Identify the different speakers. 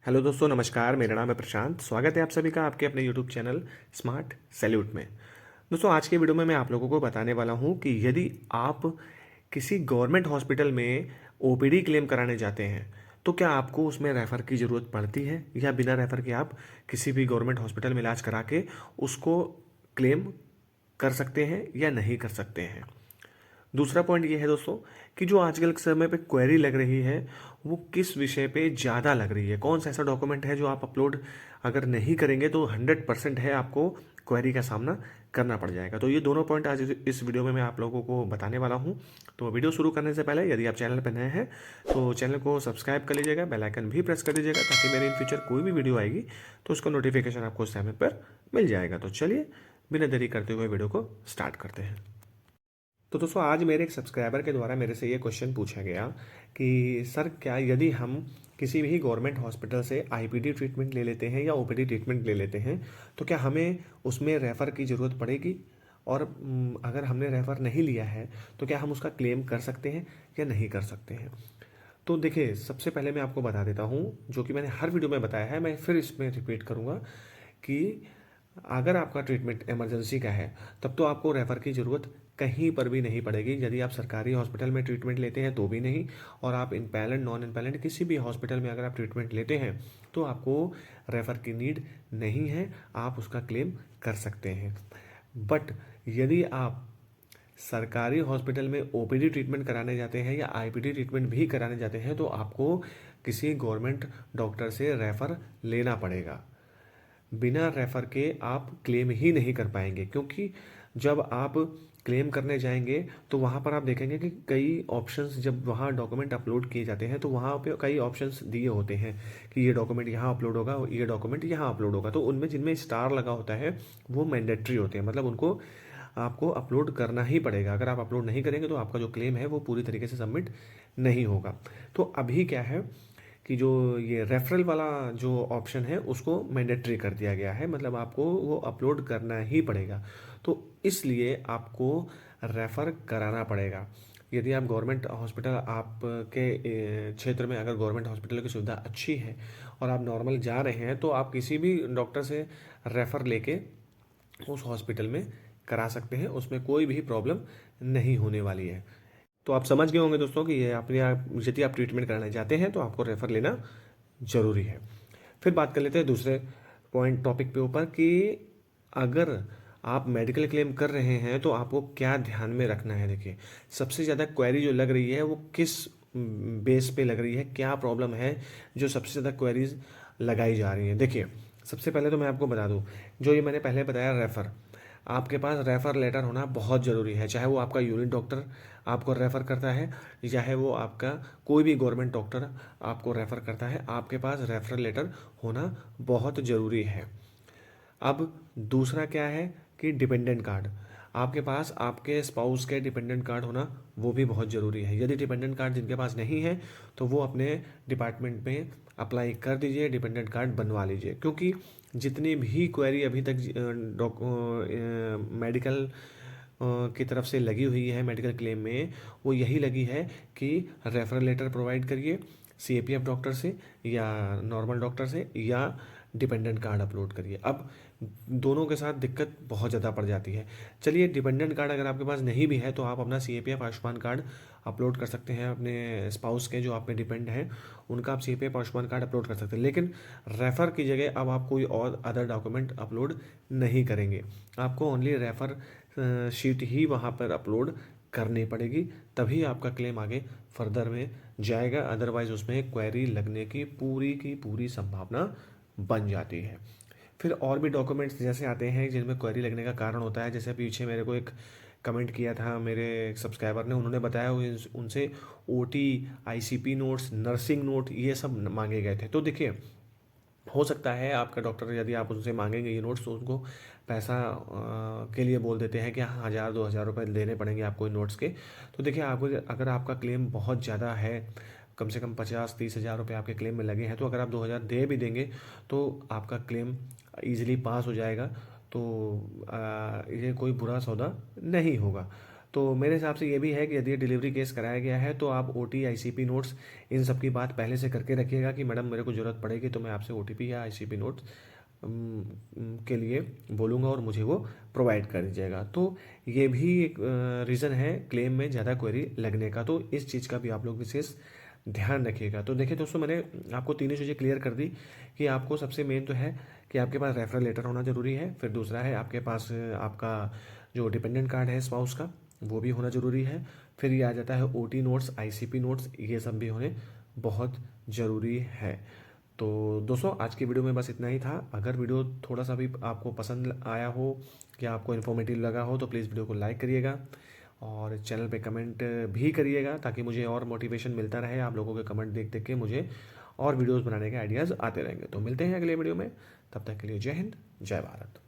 Speaker 1: Hello दोस्तों, नमस्कार। मेरा नाम है प्रशांत। स्वागत है आप सभी का आपके अपने यूट्यूब चैनल स्मार्ट सैल्यूट में। दोस्तों, आज के वीडियो में मैं आप लोगों को बताने वाला हूं कि यदि आप किसी गवर्नमेंट हॉस्पिटल में ओपीडी क्लेम कराने जाते हैं तो क्या आपको उसमें रेफ़र की ज़रूरत पड़ती है या बिना रेफ़र के आप किसी भी गवर्नमेंट हॉस्पिटल में इलाज करा के उसको क्लेम कर सकते हैं या नहीं कर सकते हैं। दूसरा पॉइंट ये है दोस्तों कि जो आजकल के समय पे क्वेरी लग रही है वो किस विषय पे ज़्यादा लग रही है, कौन सा ऐसा डॉक्यूमेंट है जो आप अपलोड अगर नहीं करेंगे तो 100% है आपको क्वेरी का सामना करना पड़ जाएगा। तो ये दोनों पॉइंट आज इस वीडियो में मैं आप लोगों को बताने वाला हूँ। तो वीडियो शुरू करने से पहले यदि आप चैनल पर नए हैं तो चैनल को सब्सक्राइब कर लीजिएगा, बेल आइकन भी प्रेस कर दीजिएगा ताकि मेरे इन फ्यूचर कोई भी वीडियो आएगी तो उसका नोटिफिकेशन आपको समय पर मिल जाएगा। तो चलिए बिना देरी करते हुए वीडियो को स्टार्ट करते हैं। तो दोस्तों, आज मेरे एक सब्सक्राइबर के द्वारा मेरे से ये क्वेश्चन पूछा गया कि सर, क्या यदि हम किसी भी गवर्नमेंट हॉस्पिटल से आईपीडी ट्रीटमेंट ले लेते हैं या ओपीडी ट्रीटमेंट ले लेते हैं तो क्या हमें उसमें रेफ़र की ज़रूरत पड़ेगी? और अगर हमने रेफ़र नहीं लिया है तो क्या हम उसका क्लेम कर सकते हैं या नहीं कर सकते हैं? तो देखिए, सबसे पहले मैं आपको बता देता हूँ, जो कि मैंने हर वीडियो में बताया है, मैं फिर इसमें रिपीट करूँगा कि अगर आपका ट्रीटमेंट इमरजेंसी का है तब तो आपको रेफ़र की ज़रूरत कहीं पर भी नहीं पड़ेगी। यदि आप सरकारी हॉस्पिटल में ट्रीटमेंट लेते हैं तो भी नहीं, और आप इम्पैनल्ड नॉन इम्पैनल्ड किसी भी हॉस्पिटल में अगर आप ट्रीटमेंट लेते हैं तो आपको रेफ़र की नीड नहीं है, आप उसका क्लेम कर सकते हैं। बट यदि आप सरकारी हॉस्पिटल में ओपीडी ट्रीटमेंट कराने जाते हैं या आईपीडी ट्रीटमेंट भी कराने जाते हैं तो आपको किसी गवर्नमेंट डॉक्टर से रेफ़र लेना पड़ेगा। बिना रेफ़र के आप क्लेम ही नहीं कर पाएंगे, क्योंकि जब आप क्लेम करने जाएंगे तो वहाँ पर आप देखेंगे कि कई ऑप्शंस, जब वहाँ डॉक्यूमेंट अपलोड किए जाते हैं तो वहाँ पे कई ऑप्शंस दिए होते हैं कि ये डॉक्यूमेंट यहाँ अपलोड होगा, ये डॉक्यूमेंट यहाँ अपलोड होगा। तो उनमें जिनमें स्टार लगा होता है वो मैंडेटरी होते हैं, मतलब उनको आपको अपलोड करना ही पड़ेगा। अगर आप अपलोड नहीं करेंगे तो आपका जो क्लेम है वो पूरी तरीके से सबमिट नहीं होगा। तो अभी क्या है कि जो ये रेफरल वाला जो ऑप्शन है उसको मैंडेटरी कर दिया गया है, मतलब आपको वो अपलोड करना ही पड़ेगा। तो इसलिए आपको रेफ़र कराना पड़ेगा। यदि आप गवर्नमेंट हॉस्पिटल, आपके क्षेत्र में अगर गवर्नमेंट हॉस्पिटल की सुविधा अच्छी है और आप नॉर्मल जा रहे हैं तो आप किसी भी डॉक्टर से रेफ़र लेके उस हॉस्पिटल में करा सकते हैं, उसमें कोई भी प्रॉब्लम नहीं होने वाली है। तो आप समझ गए होंगे दोस्तों कि ये अपने आप, यदि आप ट्रीटमेंट कराने जाते हैं तो आपको रेफ़र लेना ज़रूरी है। फिर बात कर लेते हैं दूसरे पॉइंट टॉपिक पे ऊपर कि अगर आप मेडिकल क्लेम कर रहे हैं तो आपको क्या ध्यान में रखना है। देखिए, सबसे ज़्यादा क्वेरी जो लग रही है वो किस बेस पे लग रही है, क्या प्रॉब्लम है जो सबसे ज़्यादा क्वेरीज लगाई जा रही हैं। देखिए, सबसे पहले तो मैं आपको बता दूं, जो ये मैंने पहले बताया रेफ़र, आपके पास रेफ़र लेटर होना बहुत ज़रूरी है। चाहे वो आपका यूनिट डॉक्टर आपको रेफ़र करता है, चाहे वो आपका कोई भी गवर्नमेंट डॉक्टर आपको रेफ़र करता है, आपके पास रेफ़रल लेटर होना बहुत ज़रूरी है। अब दूसरा क्या है कि डिपेंडेंट कार्ड, आपके पास आपके स्पाउस के डिपेंडेंट कार्ड होना वो भी बहुत ज़रूरी है। यदि डिपेंडेंट कार्ड जिनके पास नहीं है तो वो अपने डिपार्टमेंट में अप्लाई कर दीजिए, डिपेंडेंट कार्ड बनवा लीजिए, क्योंकि जितनी भी क्वेरी अभी तक मेडिकल की तरफ से लगी हुई है मेडिकल क्लेम में, वो यही लगी है कि रेफरल लेटर प्रोवाइड करिए सीएपीएफ डॉक्टर से या नॉर्मल डॉक्टर से, या डिपेंडेंट कार्ड अपलोड करिए। अब दोनों के साथ दिक्कत बहुत ज़्यादा पड़ जाती है। चलिए, डिपेंडेंट कार्ड अगर आपके पास नहीं भी है तो आप अपना सीएपीएफ आयुष्मान कार्ड अपलोड कर सकते हैं, अपने स्पाउस के जो आप पे डिपेंड हैं उनका आप सीएपीएफ आयुष्मान कार्ड अपलोड कर सकते हैं। लेकिन रेफ़र की जगह अब आप कोई और अदर डॉक्यूमेंट अपलोड नहीं करेंगे, आपको ओनली रेफ़र शीट ही वहाँ पर अपलोड करनी पड़ेगी, तभी आपका क्लेम आगे फर्दर में जाएगा। अदरवाइज़ उसमें क्वेरी लगने की पूरी संभावना बन जाती है। फिर और भी डॉक्यूमेंट्स जैसे आते हैं जिनमें क्वेरी लगने का कारण होता है। जैसे पीछे मेरे को एक कमेंट किया था मेरे एक सब्सक्राइबर ने, उन्होंने बताया उनसे OT, ICP notes, nursing note ये सब मांगे गए थे। तो देखिए, हो सकता है आपका डॉक्टर, यदि आप उनसे मांगेंगे ये नोट्स तो उनको पैसा के लिए बोल देते हैं कि हाँ, 1,000 2,000 रुपये देने पड़ेंगे आपको इन नोट्स के। तो देखिए, आपको अगर आपका क्लेम बहुत ज़्यादा है, कम से कम 50-30 हज़ार रुपये आपके क्लेम में लगे हैं, तो अगर आप 2,000 दे भी देंगे तो आपका क्लेम ईजिली पास हो जाएगा। तो ये कोई बुरा सौदा नहीं होगा। तो मेरे हिसाब से ये भी है कि यदि डिलीवरी केस कराया गया है तो आप ओटी आईसीपी नोट्स इन सब की बात पहले से करके रखिएगा कि मैडम मेरे को ज़रूरत पड़ेगी तो मैं आपसे ओटीपी या आईसीपी नोट्स के लिए बोलूँगा और मुझे वो प्रोवाइड कर दीजिएगा। तो ये भी एक रीज़न है क्लेम में ज़्यादा क्वेरी लगने का, तो इस चीज़ का भी आप लोग विशेष ध्यान रखिएगा। तो देखिए दोस्तों, मैंने आपको तीनों चीज़ें क्लियर कर दी कि आपको सबसे मेन तो है कि आपके पास रेफरल लेटर होना ज़रूरी है, फिर दूसरा है आपके पास आपका जो डिपेंडेंट कार्ड है स्पाउस का वो भी होना ज़रूरी है, फिर ये आ जाता है ओटी नोट्स, आईसीपी नोट्स, ये सब भी होने बहुत ज़रूरी है। तो दोस्तों आज की वीडियो में बस इतना ही था। अगर वीडियो थोड़ा सा भी आपको पसंद आया हो या आपको इन्फॉर्मेटिव लगा हो तो प्लीज़ वीडियो को लाइक करिएगा और चैनल पे कमेंट भी करिएगा ताकि मुझे और मोटिवेशन मिलता रहे। आप लोगों के कमेंट देख देख के मुझे और वीडियोस बनाने के आइडियाज़ आते रहेंगे। तो मिलते हैं अगले वीडियो में, तब तक के लिए जय हिंद, जय भारत।